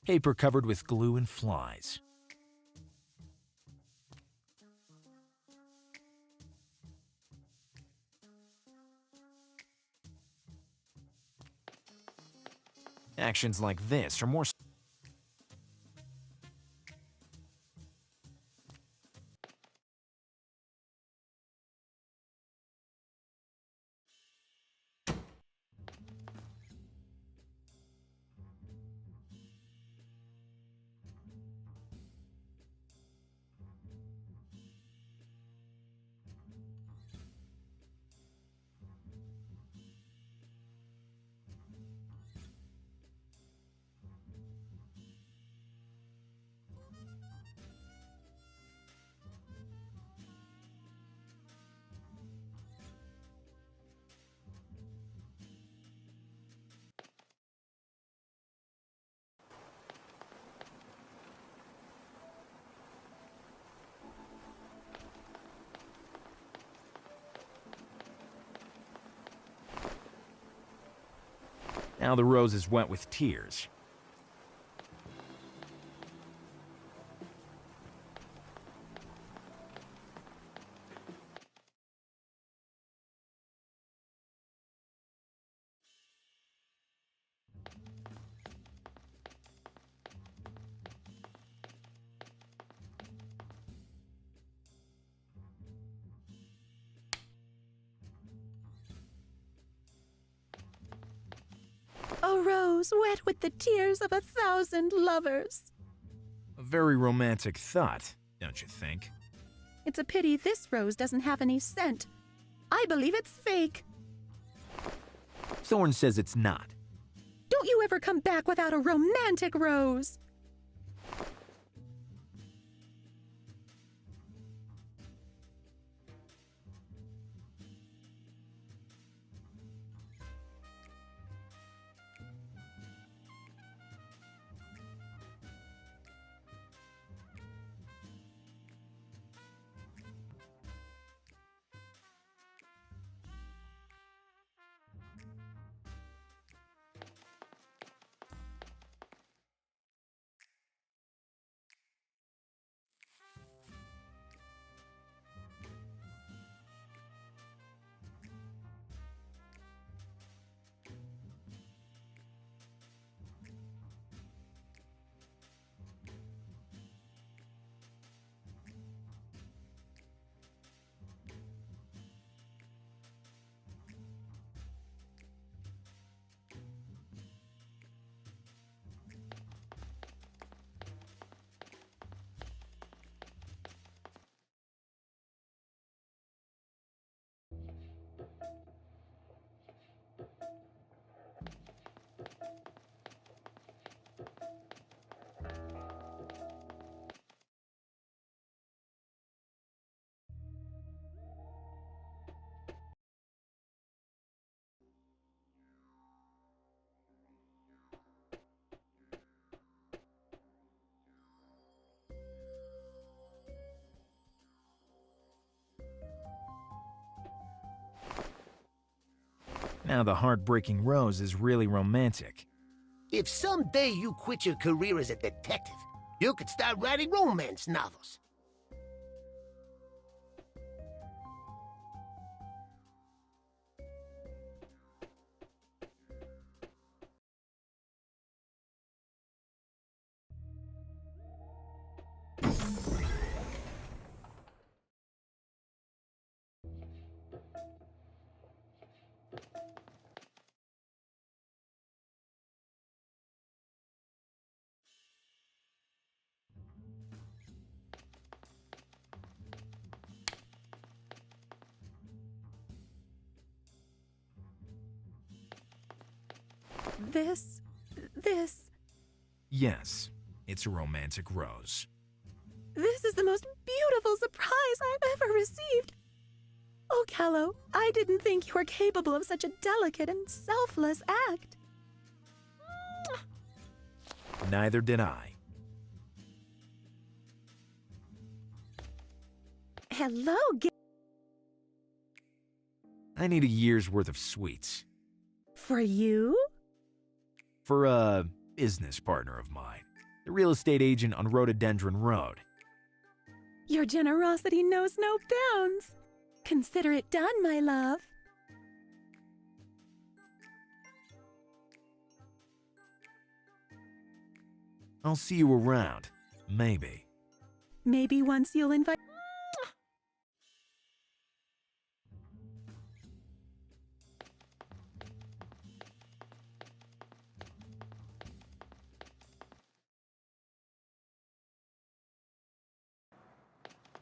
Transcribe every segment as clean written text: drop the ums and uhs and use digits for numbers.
Paper covered with glue and flies. Actions like this are more. Now the rose is wet with tears. A rose wet with the tears of 1,000 lovers. A very romantic thought, don't you think? It's a pity this rose doesn't have any scent. I believe it's fake. Thorn says it's not. Don't you ever come back without a romantic rose. Now the heartbreaking rose is really romantic. If someday you quit your career as a detective, you could start writing romance novels. This Yes, it's a romantic rose. is the most beautiful surprise I've ever received. Oh, Gallo, I didn't think you were capable of such a delicate and selfless act. Neither did I. Hello, I need a year's worth of sweets. For you? For a business partner of mine. the real estate agent on Rhododendron Road. Your generosity knows no bounds. Consider it done, my love. I'll see you around. Maybe. Maybe once you'll invite...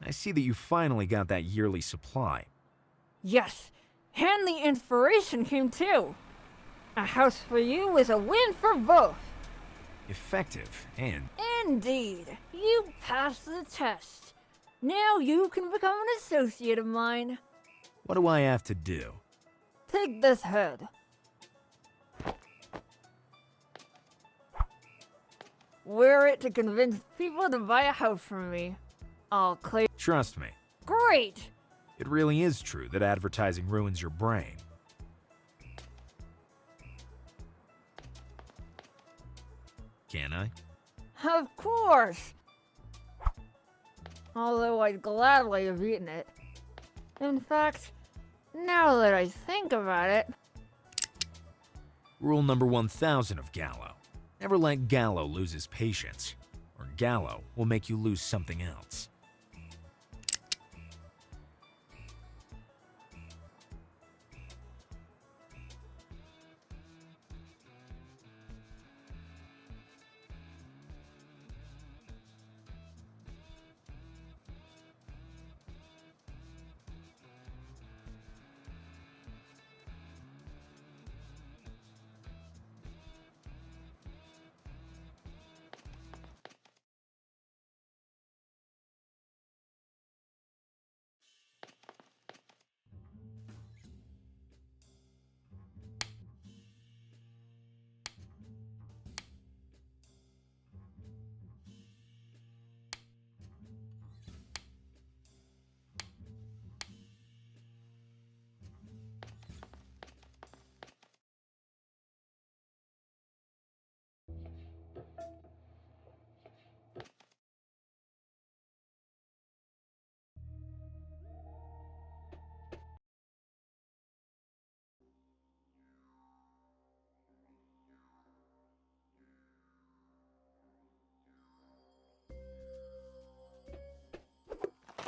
I see that you finally got that yearly supply. Yes, and the inspiration came too. A house for you is a win for both. Effective and... Indeed, you passed the test. Now you can become an associate of mine. What do I have to do? Take this head. Wear it to convince people to buy a house from me. I'll clear. Trust me, Great! it really is true that advertising ruins your brain. Can I? Of course! Although I'd gladly have eaten it. In fact, now that I think about it... Rule number 1000 of Gallo. Never let Gallo lose his patience, or Gallo will make you lose something else.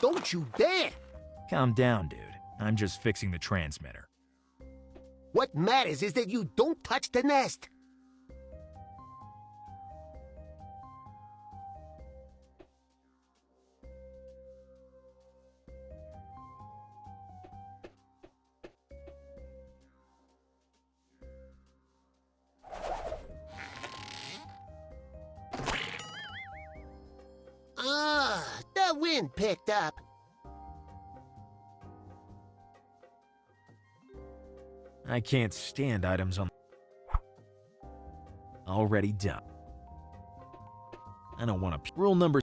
Don't you dare! Calm down, dude. I'm just fixing the transmitter. What matters is that you don't touch the nest. The wind picked up. I can't stand items on... Already done. I don't want to... Rule number...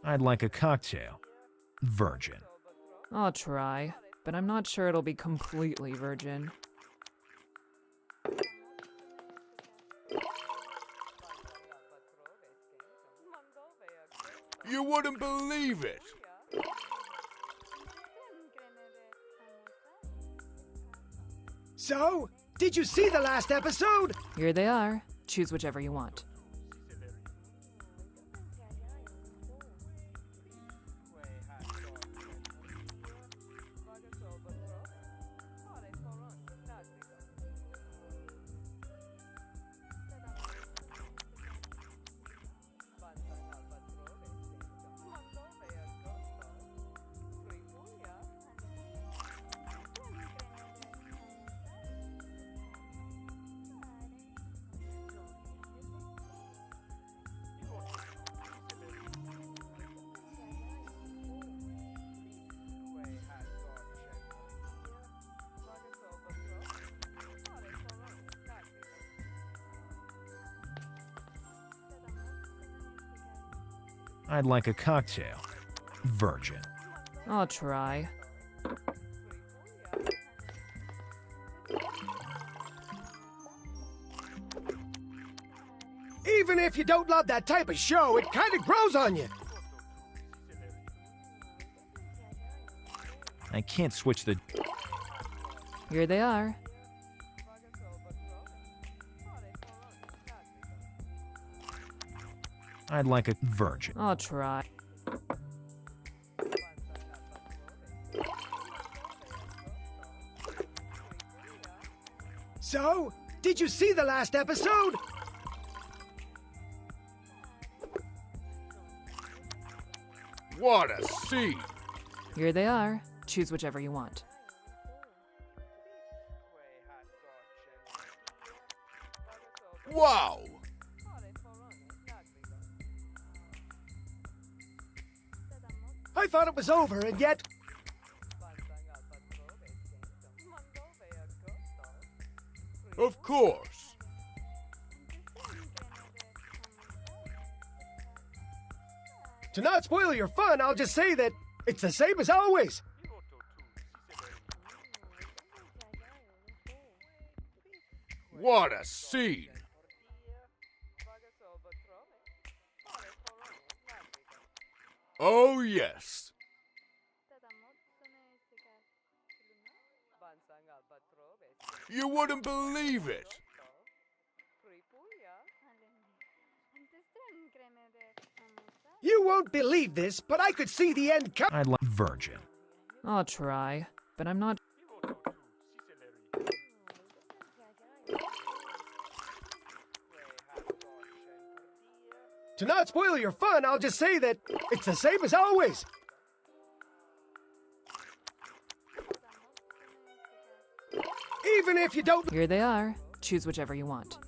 I'd like a cocktail. virgin. I'll try, but I'm not sure it'll be completely virgin. You wouldn't believe it. So, did you see the last episode? Here they are. Choose whichever you want. I'd like a cocktail, virgin. I'll try. Even if you don't love that type of show, it kind of grows on you. I can't switch the... Here they are. I'd like a virgin. I'll try. So, did you see the last episode? What a scene. Here they are. Choose whichever you want. Wow. I thought it was over, and yet... Of course. To not spoil your fun, I'll just say that it's the same as always. What a scene. Oh, yes. You wouldn't believe it. You won't believe this, but I could see the end come. I'd like virgin. I'll try, but I'm not... To not spoil your fun, I'll just say that it's the same as always. Even if you don't... Here they are. Choose whichever you want.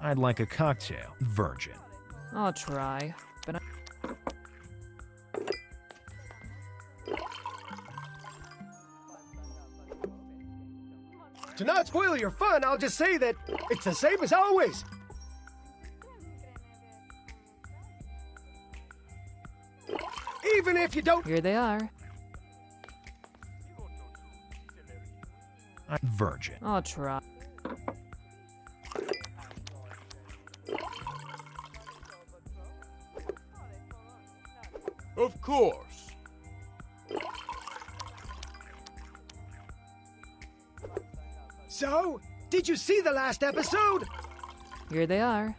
I'd like a cocktail, virgin. I'll try, but To not spoil your fun, I'll just say that it's the same as always. Even if you don't... Here they are. Virgin. I'll try. Of course. So, did you see the last episode? Here they are.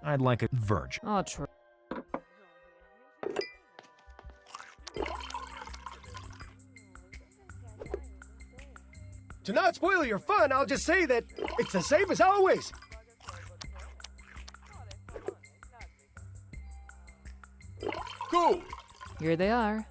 I'd like a virgin. I'll try. To not spoil your fun, I'll just say that it's the same as always. Cool. Here they are.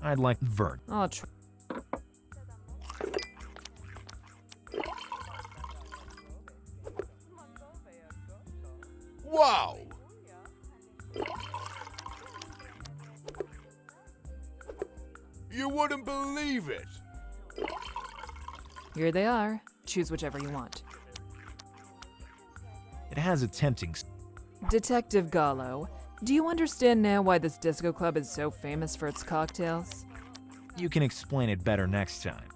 I'd like virgin. I'll try. Wow. You wouldn't believe it. Here they are. Choose whichever you want. It has a tempting. Detective Gallo, do you understand now why this disco club is so famous for its cocktails? You can explain it better next time.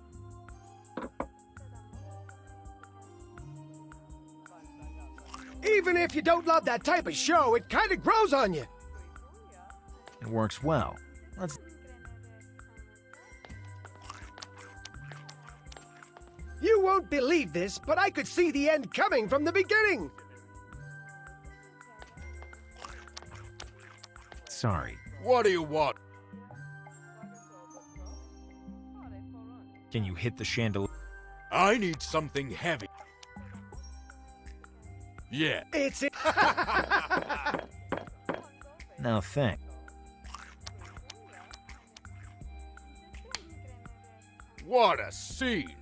Even if you don't love that type of show, it kind of grows on you. It works well. Let's. You won't believe this, but I could see the end coming from the beginning. Sorry. What do you want? Can you hit the chandelier? I need something heavy. Yeah. It's it. No thanks. What a scene.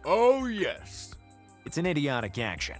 Oh, yes. It's an idiotic action.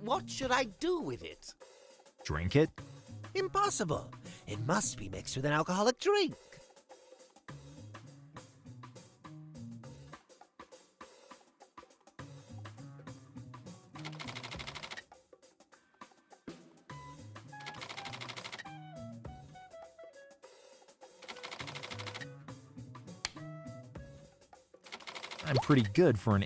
What should I do with it? Drink it? Impossible. It must be mixed with an alcoholic drink. I'm pretty good for an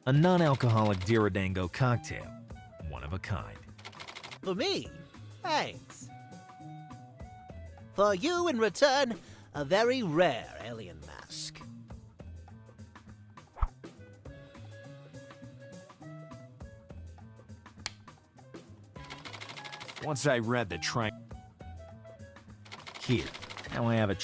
A non-alcoholic Diridango cocktail. One of a kind. For me? Thanks. For you, in return, a very rare alien mask. Once I read the Here, now I have a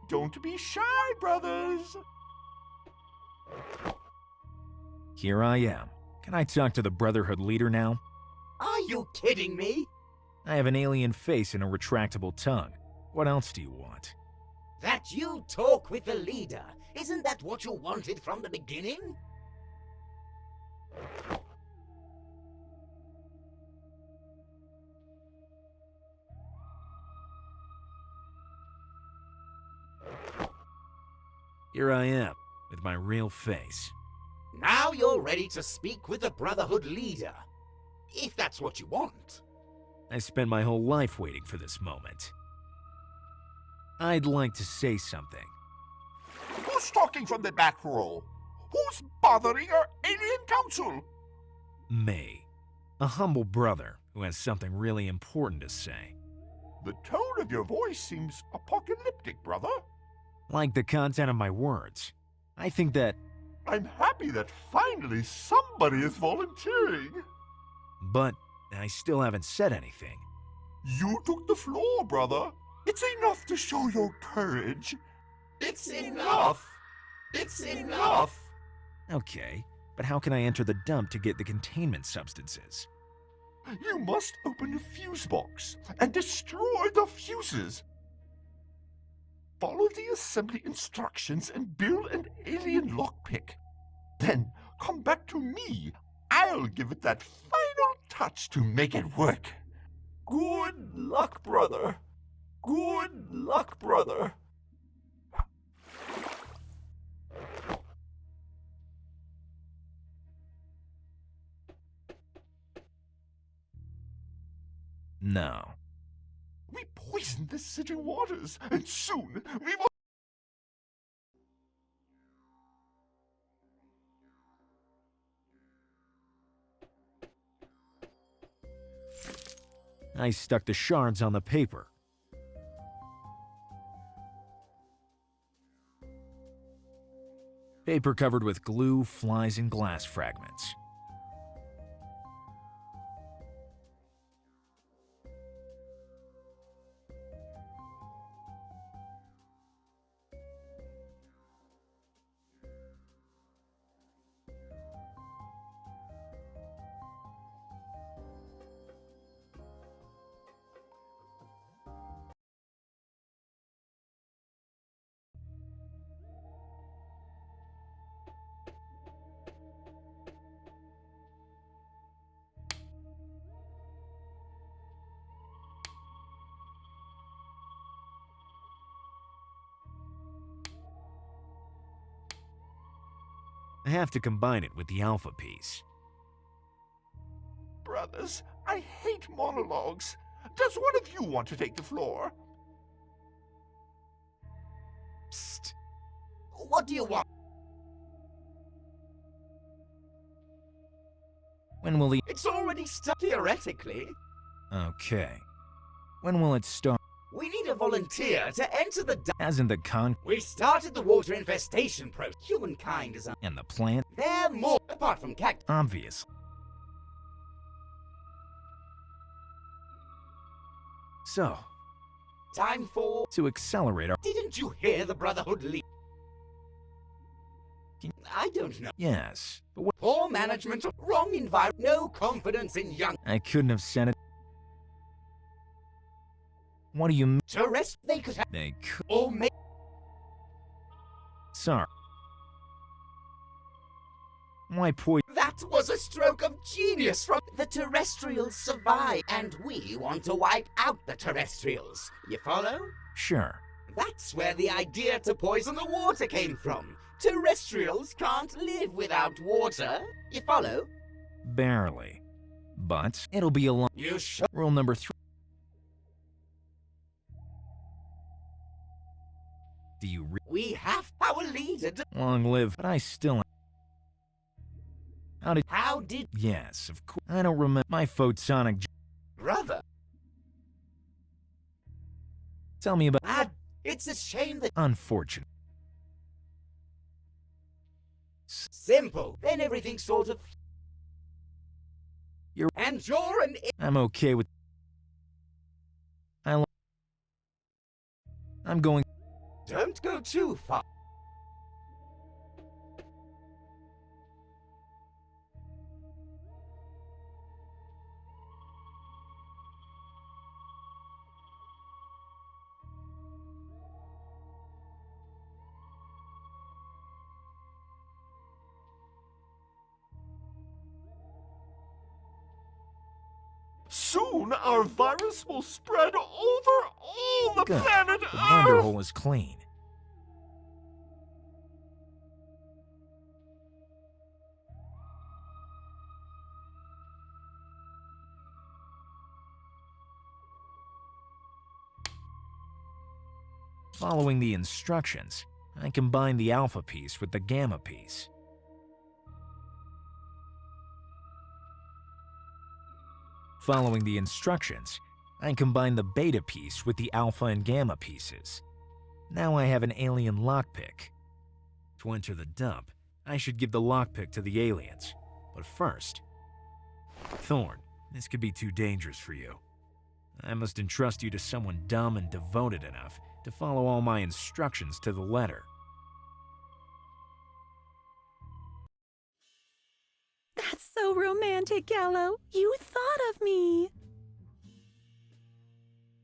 Don't be shy, brothers. Here I am. Can I talk to the Brotherhood leader now? Are you kidding me? I have an alien face and a retractable tongue. What else do you want? That you talk with the leader. Isn't that what you wanted from the beginning? Here I am, with my real face. Now you're ready to speak with the Brotherhood leader. If that's what you want. I spent my whole life waiting for this moment. I'd like to say something. Who's talking from the back row? Who's bothering our alien council? Me, a humble brother who has something really important to say. The tone of your voice seems apocalyptic, brother. Like the content of my words, I think that... I'm happy that finally somebody is volunteering. But I still haven't said anything. You took the floor, brother. It's enough to show your courage. It's enough! It's enough! Okay, but how can I enter the dump to get the containment substances? You must open the fuse box and destroy the fuses. Follow the assembly instructions and build an alien lockpick. Then come back to me. I'll give it that final touch to make it work. Good luck, brother. Good luck, brother. No. We poisoned the city waters, and soon we will... I stuck the shards on the paper. Paper covered with glue, flies, and glass fragments. I have to combine it with the alpha piece. Brothers, I hate monologues. Does one of you want to take the floor? Psst. What do you want? When will the... It's already started theoretically. Okay. When will it start? We need a volunteer to enter the Hasn't the con... We started the water infestation process. Humankind is and the plant? They're more apart from cactus. Obvious. So, Time for... to accelerate our... Didn't you hear the Brotherhood lead? I don't know. Yes, but what... Poor management, wrong environment, no confidence in young... I couldn't have said it. What do you mean? To rest, they could have... They could... Or make... Sorry. Why poison... That was a stroke of genius from... The terrestrials survive, and we want to wipe out the terrestrials. You follow? Sure. That's where the idea to poison the water came from. Terrestrials can't live without water. You follow? Barely. But it'll be a long... You should. Rule number 3. Do you We have our leader to... long live? But I still... How did... Yes, of course. I don't remember my photonic... Brother? Tell me about... It's a shame that... Unfortunate. Simple. Then everything sort of... You're... And you're an... I'm okay with... I'm going... Don't go too far. Soon our virus will spread over all the Good. planet The blender Earth! hole is clean. Following the instructions, I combine the alpha piece with the gamma piece. Following the instructions, I combine the beta piece with the alpha and gamma pieces. Now I have an alien lockpick. To enter the dump, I should give the lockpick to the aliens. But first... Thorn, this could be too dangerous for you. I must entrust you to someone dumb and devoted enough to follow all my instructions to the letter. That's so romantic, Gallo. You thought of me.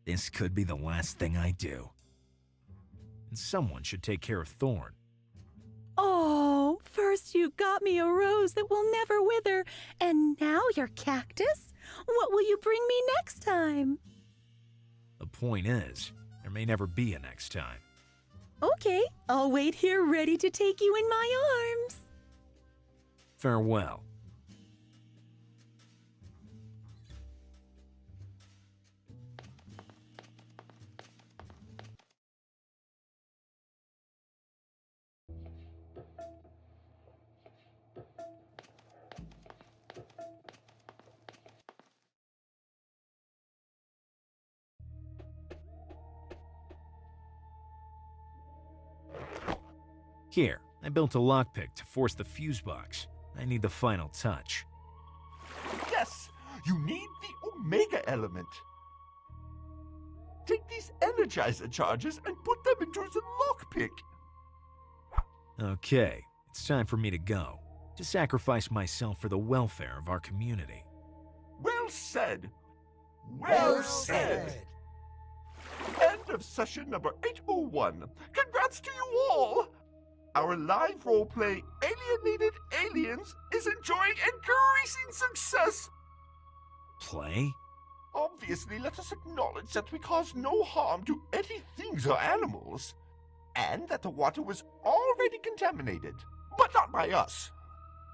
This could be the last thing I do. And someone should take care of Thorn. Oh, first you got me a rose that will never wither, and now your cactus? What will you bring me next time? The point is, there may never be a next time. Okay, I'll wait here ready to take you in my arms. Farewell. Here, I built a lockpick to force the fuse box. I need the final touch. Yes, you need the Omega element. Take these energizer charges and put them into the lockpick. Okay, it's time for me to go. To sacrifice myself for the welfare of our community. Well said. Well said. End of session number 801. Congrats to you all! Our live roleplay, Alienated Aliens, is enjoying increasing success. Play? Obviously, let us acknowledge that we caused no harm to any things or animals, and that the water was already contaminated, but not by us.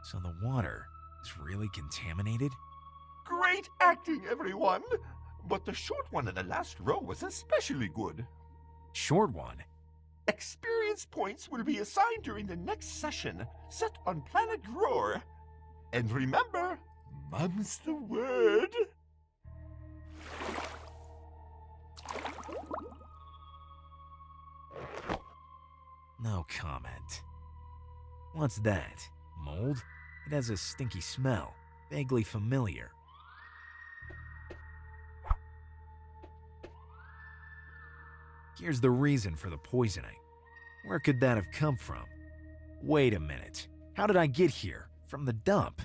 So the water is really contaminated? Great acting, everyone! But the short one in the last row was especially good. Short one? Experience points will be assigned during the next session, set on Planet Roar. And remember, mum's the word. No comment. What's that? Mold? It has a stinky smell, vaguely familiar. Here's the reason for the poisoning. Where could that have come from? Wait a minute. How did I get here? From the dump?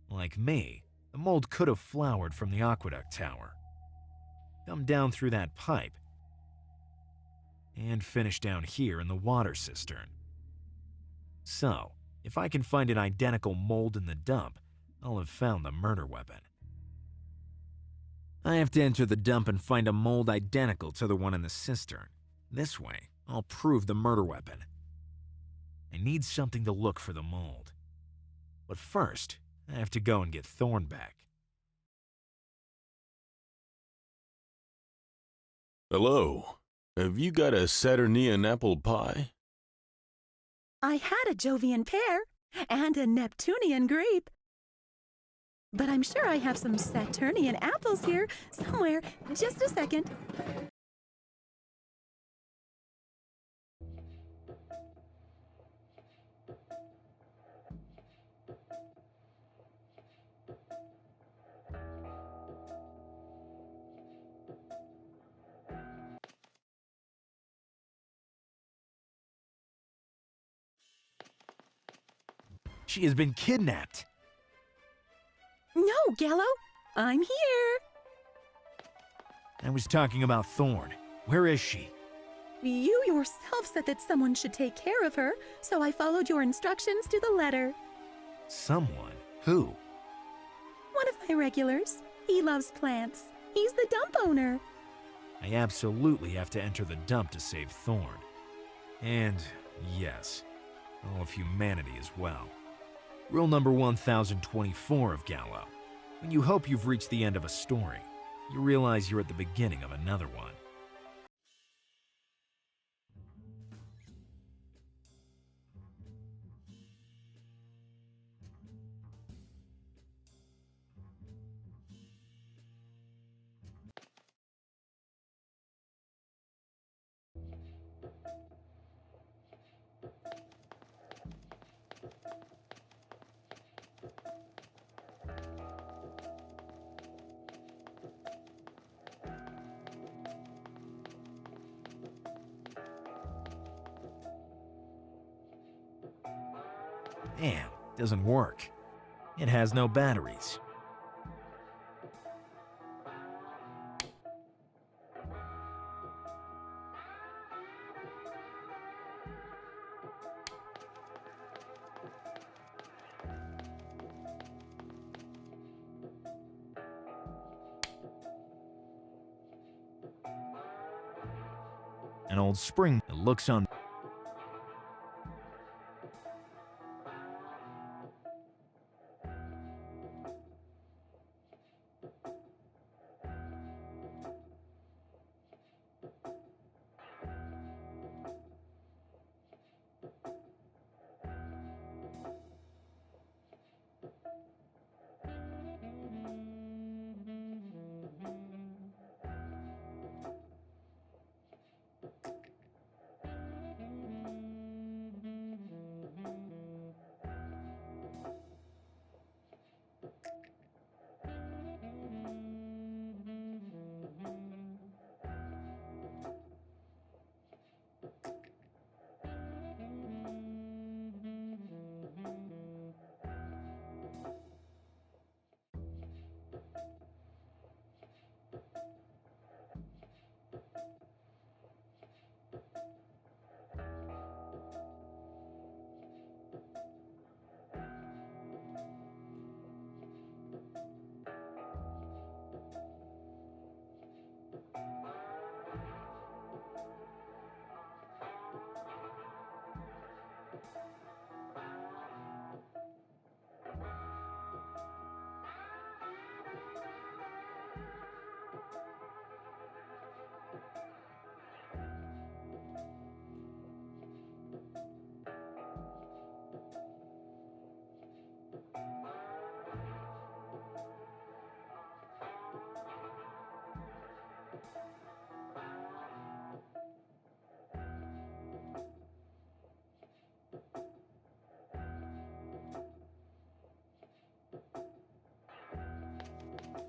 Like me, the mold could have flowered from the aqueduct tower, come down through that pipe, and finish down here in the water cistern. So, if I can find an identical mold in the dump, I'll have found the murder weapon. I have to enter the dump and find a mold identical to the one in the cistern. This way, I'll prove the murder weapon. I need something to look for the mold. But first, I have to go and get Thorn back. Hello. Have you got a Saturnian apple pie? I had a Jovian pear and a Neptunian grape. But I'm sure I have some Saturnian apples here somewhere. Just a second. She has been kidnapped. No, Gallo, I'm here. I was talking about Thorn. Where is she? You yourself said that someone should take care of her, so I followed your instructions to the letter. Someone? Who? One of my regulars. He loves plants. He's the dump owner. I absolutely have to enter the dump to save Thorn. And, yes, all of humanity as well. Rule number 1024 of Gallo. When you hope you've reached the end of a story, you realize you're at the beginning of another one. Damn, doesn't work. It has no batteries. An old spring that looks on.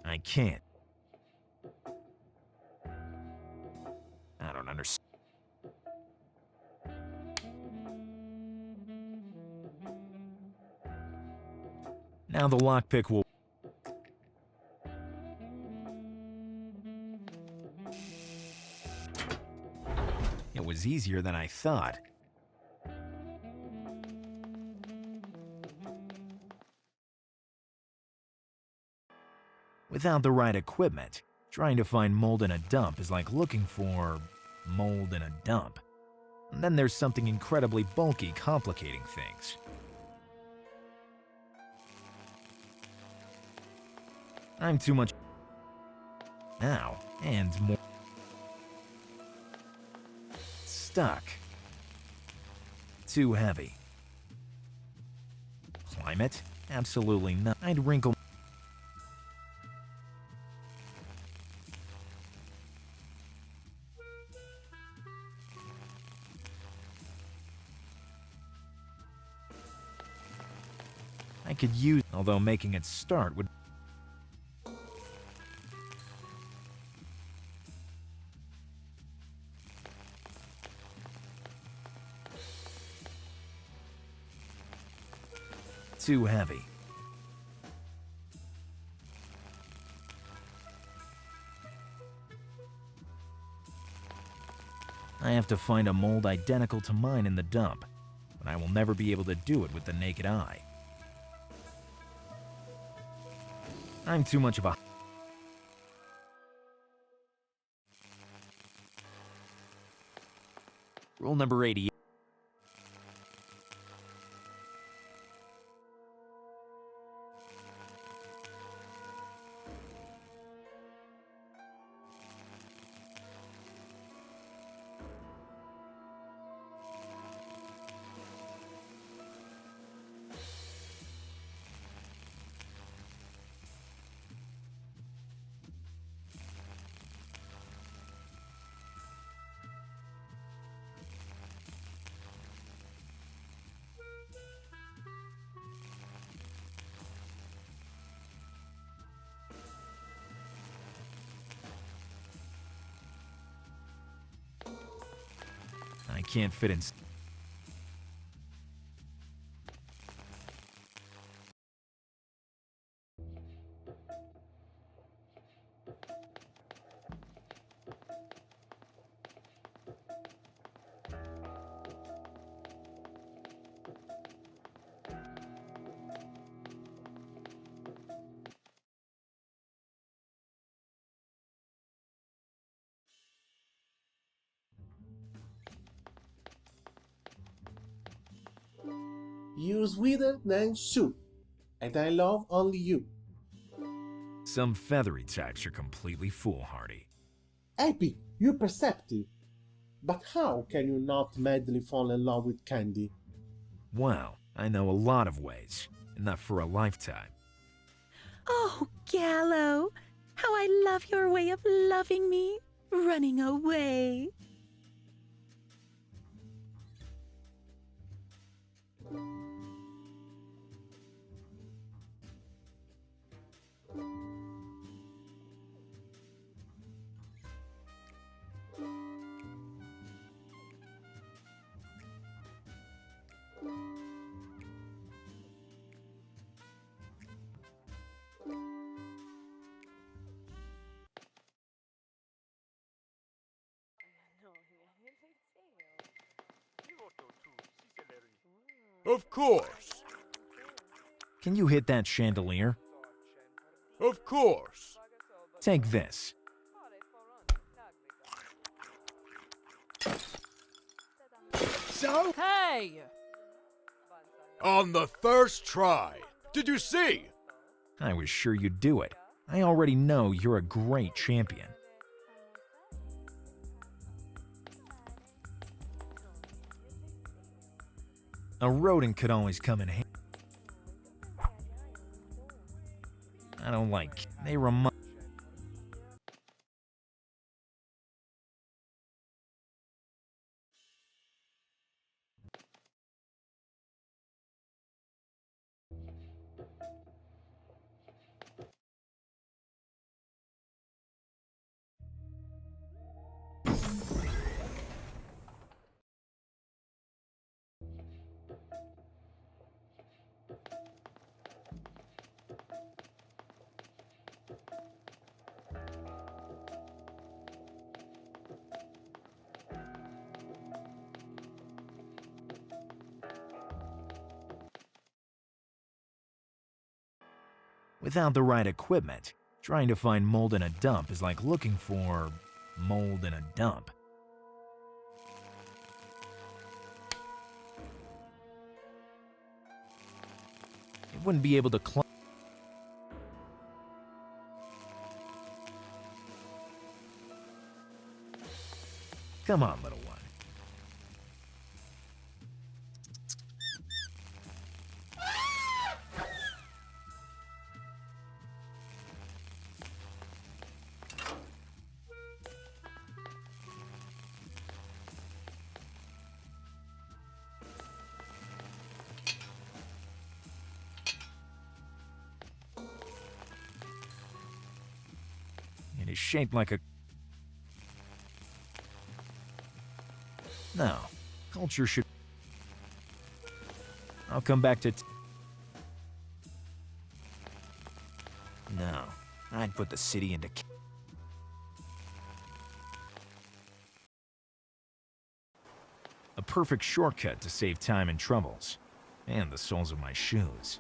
I can't. I don't understand. Now the lockpick will. It was easier than I thought. Without the right equipment, trying to find mold in a dump is like looking for mold in a dump. And then there's something incredibly bulky complicating things. I'm too much now, and more stuck. Too heavy. Climate? Absolutely not. I'd wrinkle. I could use, although making it start would. too heavy. I have to find a mold identical to mine in the dump, but I will never be able to do it with the naked eye. I'm too much of a... Rule number 88. I can't fit in... Use wider than shoot, and I love only you. Some feathery types are completely foolhardy. Epic, you're perceptive. But how can you not madly fall in love with candy? Well, I know a lot of ways, enough for a lifetime. Oh, Gallo, how I love your way of loving me, running away. Of course. Can you hit that chandelier? Of course. Take this. So? Hey! On the first try. Did you see? I was sure you'd do it. I already know you're a great champion. A rodent could always come in handy. I don't like... They remind... Without the right equipment, trying to find mold in a dump is like looking for mold in a dump. It wouldn't be able to climb. Come on, little one. It is shaped like a... No, culture should... I'll come back to... put the city into a perfect shortcut to save time and troubles, and the soles of my shoes.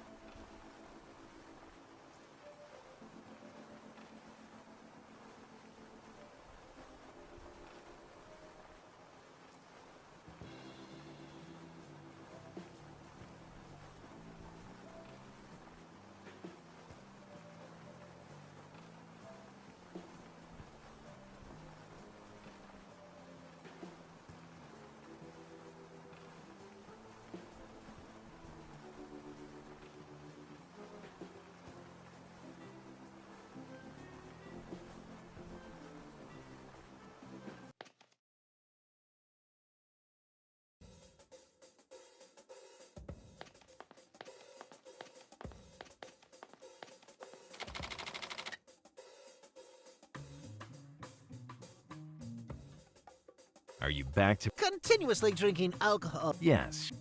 Are you back to Continuously drinking alcohol. Yes.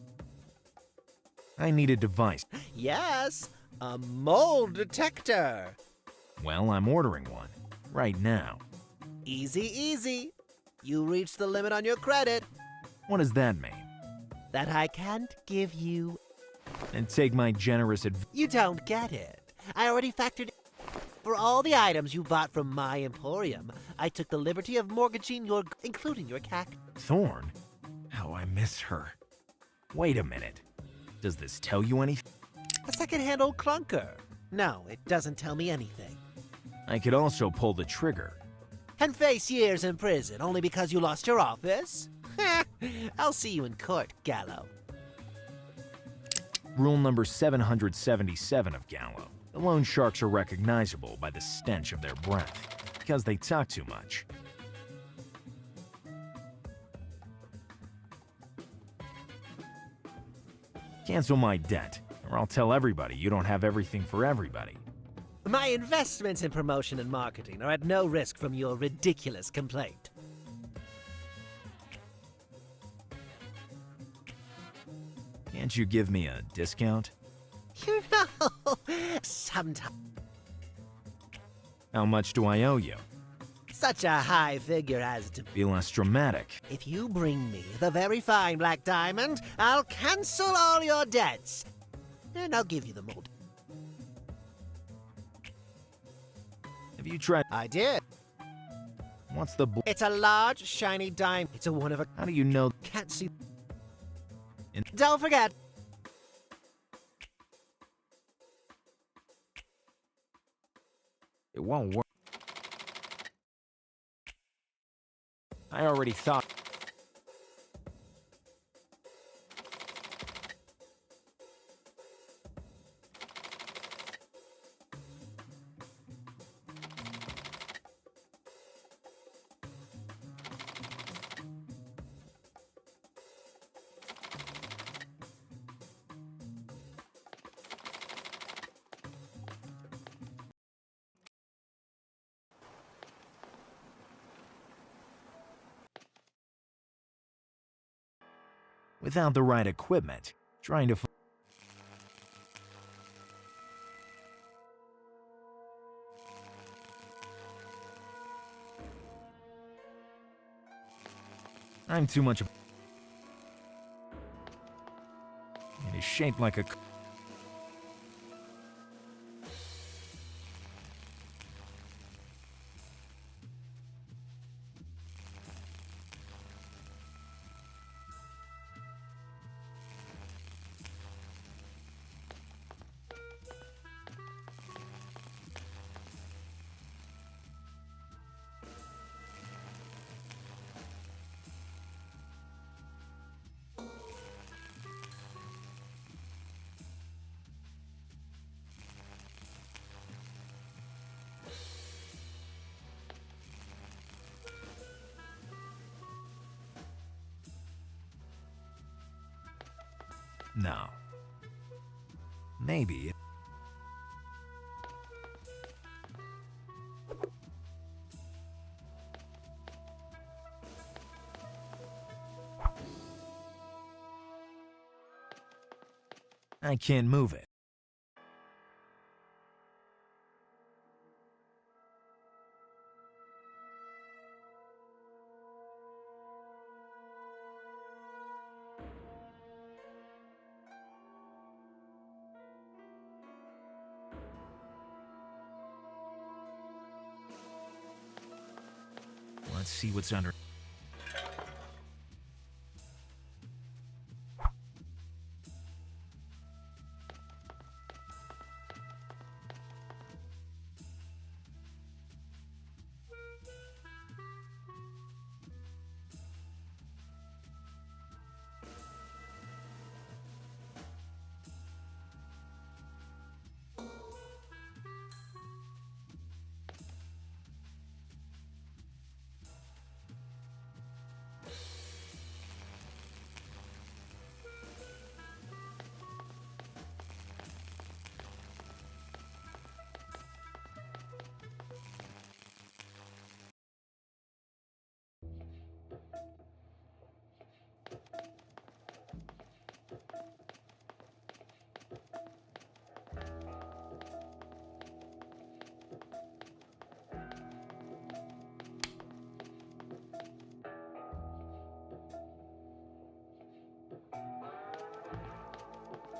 I need a device. Yes, a mold detector. Well, I'm ordering one. Right now. Easy, easy. You reached the limit on your credit. What does that mean? That I can't give you. And take my generous advice. You don't get it. I already factored for all the items you bought from my emporium. I took the liberty of mortgaging including your cactus. Thorn? How I miss her. Wait a minute. Does this tell you anything? A second-hand old clunker. No, it doesn't tell me anything. I could also pull the trigger. And face years in prison only because you lost your office? I'll see you in court, Gallo. Rule number 777 of Gallo. The loan sharks are recognizable by the stench of their breath, because they talk too much. Cancel my debt, or I'll tell everybody you don't have everything for everybody. My investments in promotion and marketing are at no risk from your ridiculous complaint. Can't you give me a discount? You know, sometimes. How much do I owe you? Such a high figure as to Be less dramatic. If you bring me the very fine black diamond, I'll cancel all your debts. And I'll give you the mold. Have you tried? I did. What's the It's a large, shiny diamond. It's a one of a... How do you know? Can't see... Don't forget. It won't work. I already thought. Without the right equipment, trying to I'm too much of It is shaped like a No. Maybe. I can't move it. Let's see what's under.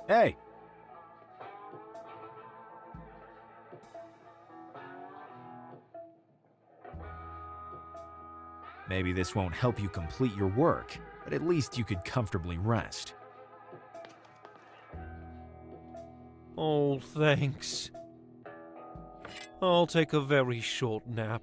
Hey! Maybe this won't help you complete your work, but at least you could comfortably rest. Oh, thanks. I'll take a very short nap.